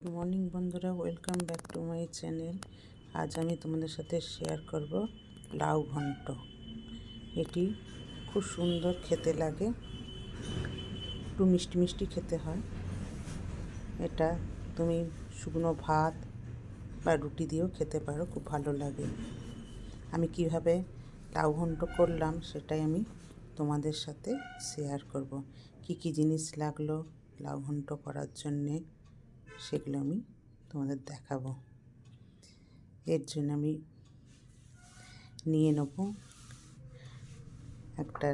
Good morning বন্ধুরা, welcome back to my channel. আজ আমি তোমাদের সাথে শেয়ার করব লাউ ঘন্ট। এটি খুব সুন্দর খেতে লাগে, একটু মিষ্টি মিষ্টি খেতে হয়। এটা তুমি শুকনো ভাত বা রুটি দিয়েও খেতে পারো, খুব ভালো লাগে। আমি কিভাবে লাউ ঘন্ট করলাম সেটাই আমি তোমাদের সাথে শেয়ার করব। কি কি জিনিস লাগলো লাউ ঘন্ট করার জন্যে সেগুলো আমি তোমাদের দেখাবো। এর জন্য আমি নিয়ে নেব একটা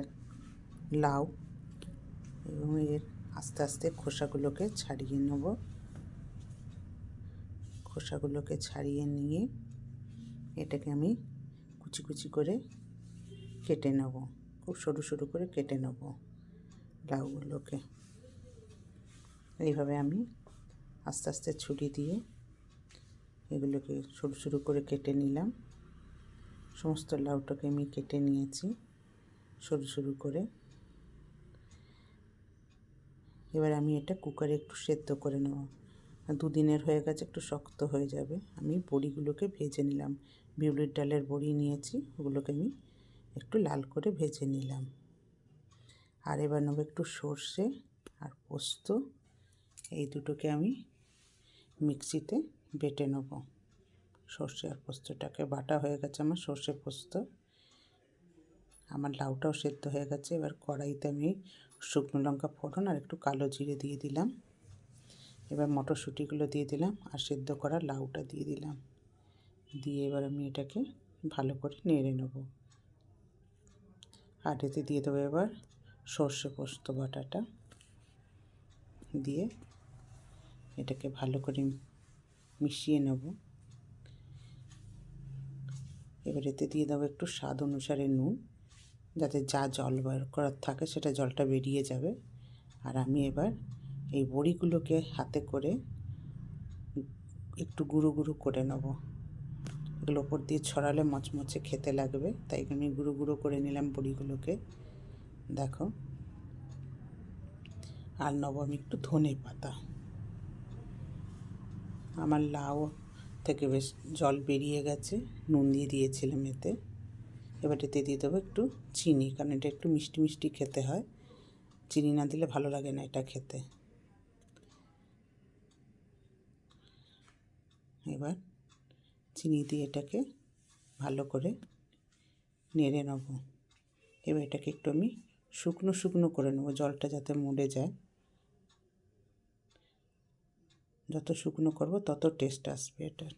লাউ এবং এর আস্তে আস্তে খোসাগুলোকে ছাড়িয়ে নেব। খোসাগুলোকে ছাড়িয়ে নিয়ে এটাকে আমি কুচি কুচি করে কেটে নেব, খুব সরু সরু করে কেটে নেব লাউগুলোকে। এইভাবে আমি আস্তে আস্তে ছুরি দিয়ে এগুলোকে সরু সরু করে কেটে নিলাম। সমস্ত লাউটাকে আমি কেটে নিয়েছি সরু সরু করে। এবার আমি এটা কুকারে একটু সেদ্ধ করে নেব। দুদিনের হয়ে গেছে, একটু শক্ত হয়ে যাবে। আমি বড়িগুলোকে ভেজে নিলাম, বিউলির ডালের বড়ি নিয়েছি, ওগুলোকে আমি একটু লাল করে ভেজে নিলাম। আর এবার নেব একটু সর্ষে আর পোস্ত, এই দুটোকে আমি মিক্সিতে বেটে নেব। সর্ষে আর পোস্তটাকে বাটা হয়ে গেছে আমার, সর্ষে পোস্ত। আমার লাউটাও সেদ্ধ হয়ে গেছে। এবার কড়াইতে আমি শুকনো লঙ্কা ফোড়ন আর একটু কালো জিরে দিয়ে দিলাম। এবার মটরশুঁটিগুলো দিয়ে দিলাম আর সেদ্ধ করা লাউটা দিয়ে দিলাম। দিয়ে এবার আমি এটাকে ভালো করে নেড়ে নেব। আর এতে দিয়ে দেবো এবার সর্ষে পোস্ত বাটাটা দিয়ে এটাকে ভালো করে মিশিয়ে নেব। এবার এতে দিয়ে দেবো একটু স্বাদ অনুসারে নুন, যাতে যা জল বার করার থাকে সেটা জলটা বেরিয়ে যাবে। আর আমি এবার এই বড়িগুলোকে হাতে করে একটু গুঁড়ো গুঁড়ো করে নেব। এগুলো ওপর দিয়ে ছড়ালে মচমচে খেতে লাগবে, তাই আমি গুঁড়ো গুঁড়ো করে নিলাম বড়িগুলোকে। দেখো, আর নেব আমি একটু ধনে পাতা। আমার লাউ থেকে বেশ জল বেরিয়ে গেছে, নুন দিয়ে দিয়েছিলাম এতে। এবার এতে দিয়ে দেবো একটু চিনি, কারণ এটা একটু মিষ্টি মিষ্টি খেতে হয়। চিনি না দিলে ভালো লাগে না এটা খেতে। এবার চিনি দিয়ে এটাকে ভালো করে নেড়ে নেব। এবার এটাকে একটু আমি শুকনো শুকনো করে নেব, জলটা যাতে মরে যায়। যত শুকনো করব তত টেস্ট আসবে এটার।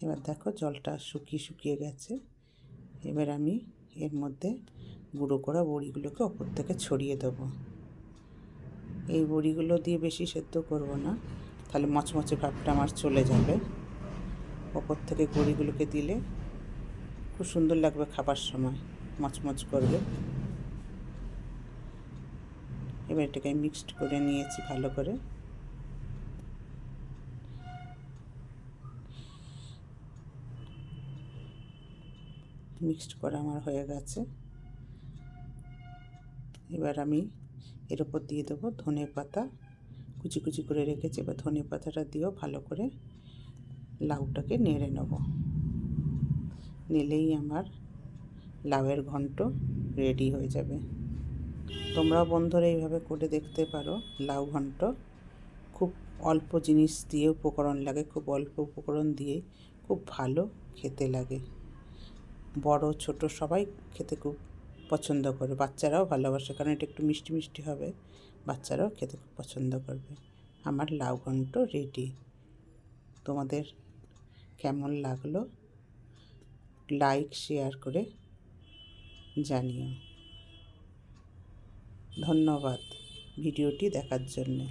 এবার দেখো জলটা শুকিয়ে শুকিয়ে গেছে। এবার আমি এর মধ্যে গুঁড়ো করা বড়িগুলোকে ওপর থেকে ছড়িয়ে দেবো। এই বড়িগুলো দিয়ে বেশি সেদ্ধ করব না, তাহলে মচমচে ভাবটা আমার চলে যাবে। ওপর থেকে বড়িগুলোকে দিলে খুব সুন্দর লাগবে, খাবার সময় মচমচ করবে। এবার এটাকে মিক্সড করে নিয়েছি ভালো করে। মিক্সড করা আমার হয়ে গেছে। এবার আমি এর উপর দিয়ে দেবো ধনে পাতা, কুচি কুচি করে রেখেছি। এবার ধনে পাতাটা দিয়েও ভালো করে লাউটাকে নেড়ে নেব। নিলেই আমার লাউয়ের ঘন্ট রেডি হয়ে যাবে। তোমরাও বন্ধুরা এইভাবে করে দেখতে পারো লাউ ঘন্ট। খুব অল্প জিনিস দিয়ে উপকরণ লাগে, খুব অল্প উপকরণ দিয়ে খুব ভালো খেতে লাগে। বড় ছোট সবাই খেতে খুব পছন্দ করে, বাচ্চারাও ভালোবাসে, কারণ এটা একটু মিষ্টি মিষ্টি হবে। বাচ্চারাও খেতে খুব পছন্দ করবে। আমার লাউ ঘন্ট রেডি। তোমাদের কেমন লাগলো লাইক শেয়ার করে জানিও। ধন্যবাদ ভিডিওটি দেখার জন্যে।